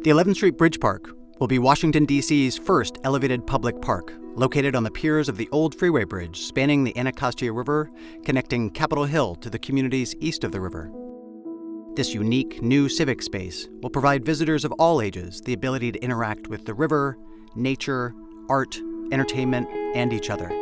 The 11th Street Bridge Park will be Washington, D.C.'s first elevated public park, located on the piers of the old freeway bridge spanning the Anacostia River, connecting Capitol Hill to the communities east of the river. This unique new civic space will provide visitors of all ages the ability to interact with the river, nature, art, entertainment, and each other.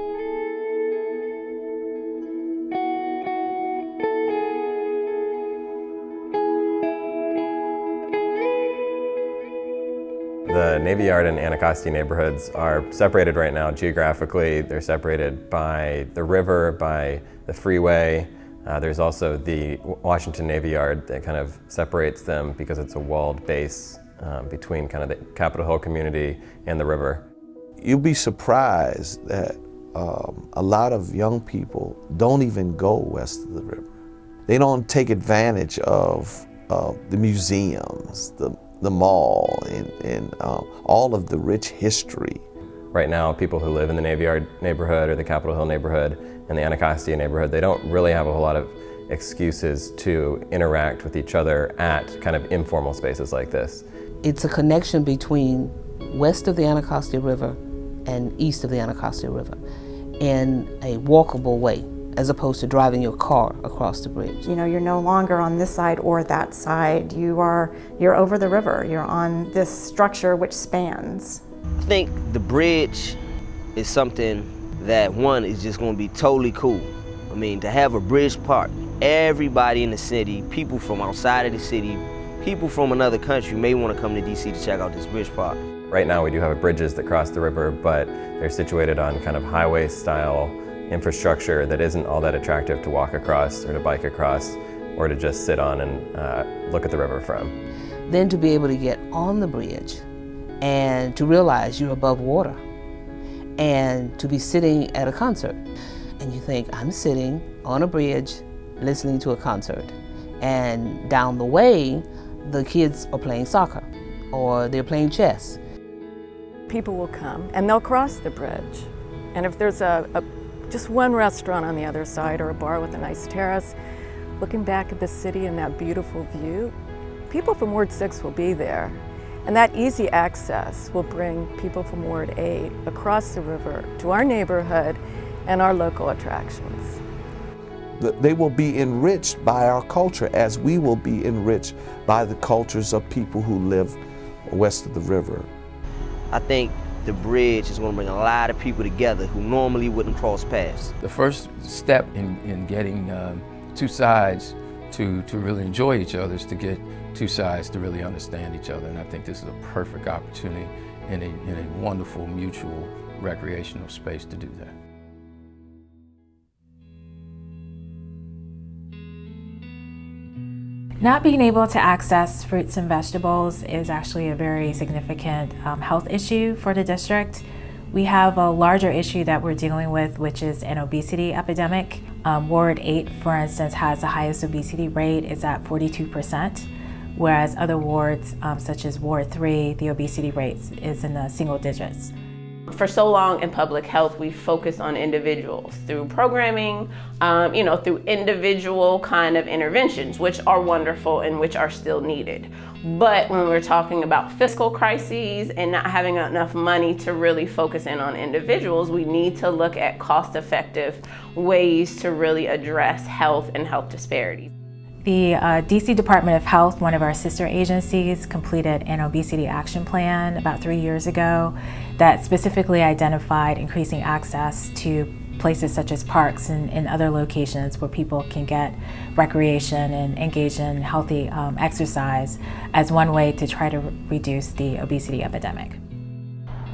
The Navy Yard and Anacostia neighborhoods are separated right now geographically. They're separated by the river, by the freeway. There's also the Washington Navy Yard that kind of separates them because it's a walled base between kind of the Capitol Hill community and the river. You'll be surprised that a lot of young people don't even go west of the river. They don't take advantage of the museums, the mall, and all of the rich history. Right now, people who live in the Navy Yard neighborhood or the Capitol Hill neighborhood and the Anacostia neighborhood, they don't really have a whole lot of excuses to interact with each other at kind of informal spaces like this. It's a connection between west of the Anacostia River and east of the Anacostia River in a walkable way, as opposed to driving your car across the bridge. You know, you're no longer on this side or that side. You're over the river. You're on this structure which spans. I think the bridge is something that, one, is just going to be totally cool. I mean, to have a bridge park, everybody in the city, people from outside of the city, people from another country may want to come to DC to check out this bridge park. Right now we do have bridges that cross the river, but they're situated on kind of highway-style infrastructure that isn't all that attractive to walk across or to bike across or to just sit on and look at the river from. Then to be able to get on the bridge and to realize you're above water and to be sitting at a concert. And you think, I'm sitting on a bridge listening to a concert. And down the way, the kids are playing soccer or they're playing chess. People will come and they'll cross the bridge. And if there's just one restaurant on the other side or a bar with a nice terrace, looking back at the city and that beautiful view, people from Ward 6 will be there. And that easy access will bring people from Ward 8 across the river to our neighborhood and our local attractions. They will be enriched by our culture as we will be enriched by the cultures of people who live west of the river. I think the bridge is going to bring a lot of people together who normally wouldn't cross paths. The first step in getting two sides to really enjoy each other is to get two sides to really understand each other. And I think this is a perfect opportunity in a wonderful mutual recreational space to do that. Not being able to access fruits and vegetables is actually a very significant health issue for the district. We have a larger issue that we're dealing with, which is an obesity epidemic. Ward 8, for instance, has the highest obesity rate. It's at 42%, whereas other wards, such as Ward 3, the obesity rate is in the single digits. For so long in public health, we focus on individuals through programming, through individual kind of interventions, which are wonderful and which are still needed. But when we're talking about fiscal crises and not having enough money to really focus in on individuals, we need to look at cost-effective ways to really address health and health disparities. The DC Department of Health, one of our sister agencies, completed an obesity action plan about 3 years ago that specifically identified increasing access to places such as parks and other locations where people can get recreation and engage in healthy exercise as one way to try to reduce the obesity epidemic.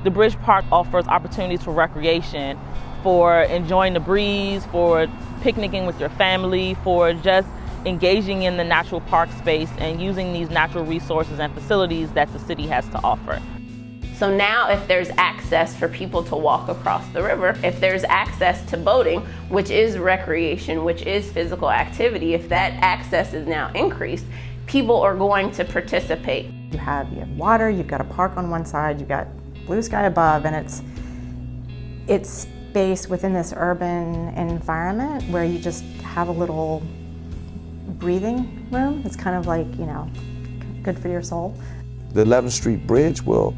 The Bridge Park offers opportunities for recreation, for enjoying the breeze, for picnicking with your family, for just engaging in the natural park space and using these natural resources and facilities that the city has to offer. So now if there's access for people to walk across the river, if there's access to boating, which is recreation, which is physical activity, if that access is now increased, people are going to participate. You have water, you've got a park on one side, you've got blue sky above, and it's space within this urban environment where you just have a little breathing room. It's kind of like, good for your soul. The 11th Street Bridge will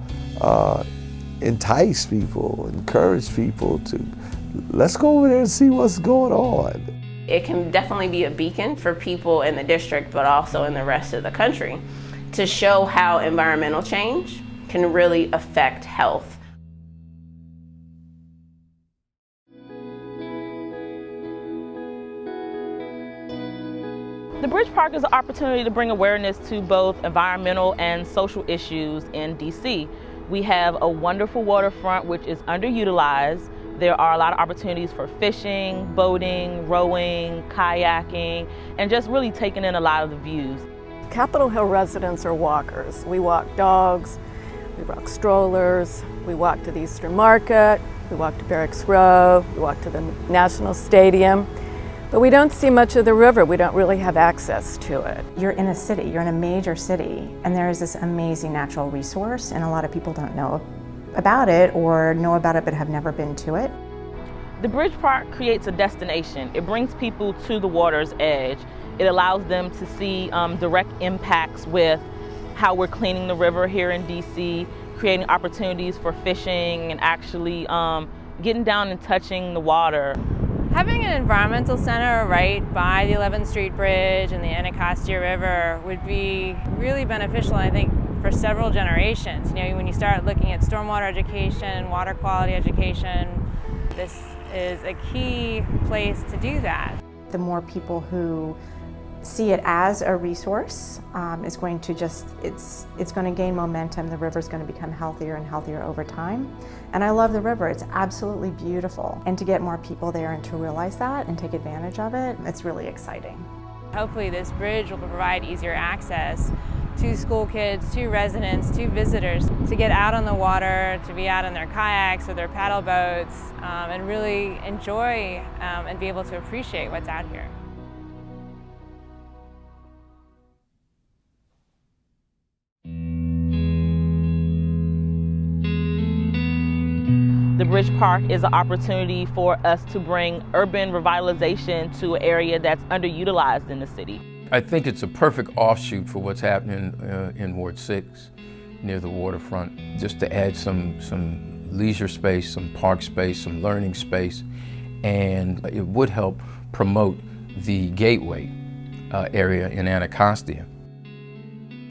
entice people, encourage people to, let's go over there and see what's going on. It can definitely be a beacon for people in the district, but also in the rest of the country, to show how environmental change can really affect health. The Bridge Park is an opportunity to bring awareness to both environmental and social issues in DC. We have a wonderful waterfront which is underutilized. There are a lot of opportunities for fishing, boating, rowing, kayaking, and just really taking in a lot of the views. Capitol Hill residents are walkers. We walk dogs, we walk strollers, we walk to the Eastern Market, we walk to Barracks Row, we walk to the National Stadium. But we don't see much of the river. We don't really have access to it. You're in a city, you're in a major city, and there is this amazing natural resource, and a lot of people don't know about it or know about it but have never been to it. The Bridge Park creates a destination. It brings people to the water's edge. It allows them to see direct impacts with how we're cleaning the river here in DC, creating opportunities for fishing and actually getting down and touching the water. Having an environmental center right by the 11th Street Bridge and the Anacostia River would be really beneficial, I think, for several generations. You know, when you start looking at stormwater education, water quality education, this is a key place to do that. The more people who see it as a resource is going to it's going to gain momentum. The river's going to become healthier and healthier over time. And I love the river. It's absolutely beautiful. And to get more people there and to realize that and take advantage of it, it's really exciting. Hopefully this bridge will provide easier access to school kids, to residents, to visitors, to get out on the water, to be out on their kayaks or their paddle boats, and really enjoy and be able to appreciate what's out here. The Bridge Park is an opportunity for us to bring urban revitalization to an area that's underutilized in the city. I think it's a perfect offshoot for what's happening in Ward 6 near the waterfront, just to add some leisure space, some park space, some learning space, and it would help promote the gateway area in Anacostia.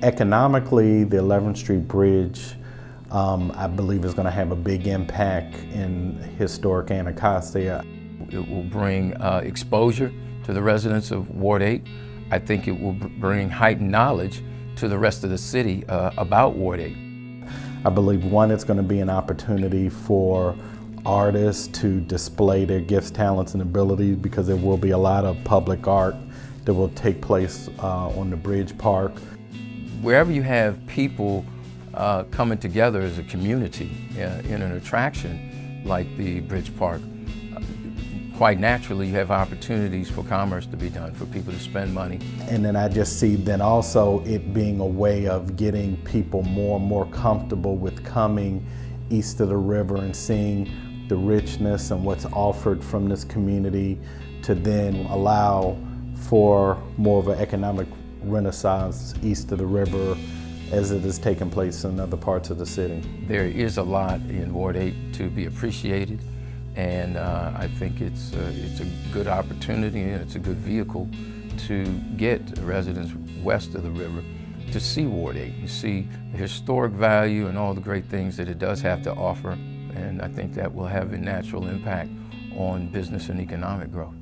Economically, the 11th Street Bridge I believe is going to have a big impact in historic Anacostia. It will bring exposure to the residents of Ward 8. I think it will bring heightened knowledge to the rest of the city about Ward 8. I believe, one, it's going to be an opportunity for artists to display their gifts, talents, and abilities, because there will be a lot of public art that will take place on the Bridge Park. Wherever you have people coming together as a community in an attraction like the Bridge Park, quite naturally you have opportunities for commerce to be done, for people to spend money. And then I just see then also it being a way of getting people more and more comfortable with coming east of the river and seeing the richness and what's offered from this community, to then allow for more of an economic renaissance east of the river as it is taking place in other parts of the city. There is a lot in Ward 8 to be appreciated, and I think it's a good opportunity and it's a good vehicle to get residents west of the river to see Ward 8, and see the historic value and all the great things that it does have to offer, and I think that will have a natural impact on business and economic growth.